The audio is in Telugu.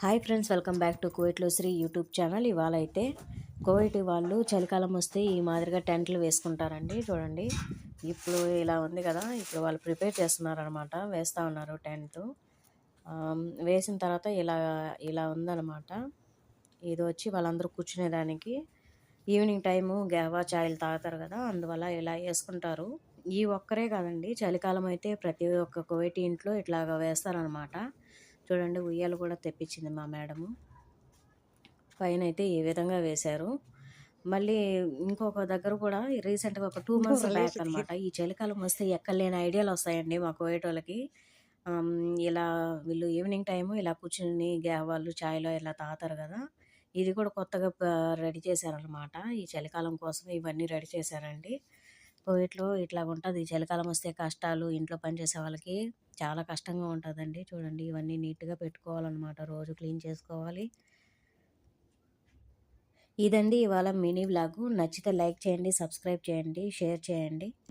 Hi friends, welcome back to కువైట్లో శ్రీ యూట్యూబ్ ఛానల్. ఇవాళ అయితే కువైట్ వాళ్ళు చలికాలం వస్తే ఈ మాదిరిగా టెంట్లు వేసుకుంటారండి. చూడండి, ఇప్పుడు ఇలా ఉంది కదా, ఇప్పుడు వాళ్ళు ప్రిపేర్ చేస్తున్నారనమాట, వేస్తూ ఉన్నారు టెంట్. వేసిన తర్వాత ఇలా ఇలా ఉందన్నమాట. ఇది వచ్చి వాళ్ళందరూ కూర్చునేదానికి. ఈవినింగ్ టైము గావా చాయలు తాగుతారు కదా, అందువల్ల ఇలా వేసుకుంటారు. ఈ ఒక్కరే కాదండి, చలికాలం అయితే ప్రతి ఒక్క కువైటీ ఇంట్లో ఇట్లాగ వేస్తారనమాట. చూడండి, ఉయ్యాలు కూడా తెప్పించింది మా మేడము. పైన అయితే ఈ విధంగా వేశారు. మళ్ళీ ఇంకొక దగ్గర కూడా రీసెంట్గా ఒక 2 months బ్యాక్ అనమాట, ఈ చలికాలం వస్తే ఎక్కలేని ఐడియాలు వస్తాయండి మా కువైట్ వాళ్ళకి. ఇలా వీళ్ళు ఈవినింగ్ టైము ఇలా కూర్చుని వాళ్ళు చాయ్లో ఇలా తాగుతారు కదా, ఇది కూడా కొత్తగా రెడీ చేశారనమాట. ఈ చలికాలం కోసం ఇవన్నీ రెడీ చేశారండి. కువైట్లో ఇట్లా ఉంటుంది. చలికాలం వస్తే కష్టాలు, ఇంట్లో పనిచేసే వాళ్ళకి చాలా కష్టంగా ఉంటుందండి. చూడండి, ఇవన్నీ నీట్గా పెట్టుకోవాలన్నమాట, రోజు క్లీన్ చేసుకోవాలి. ఇదండి ఇవాళ మినీ వ్లాగు. నచ్చితే లైక్ చేయండి, సబ్స్క్రైబ్ చేయండి, షేర్ చేయండి.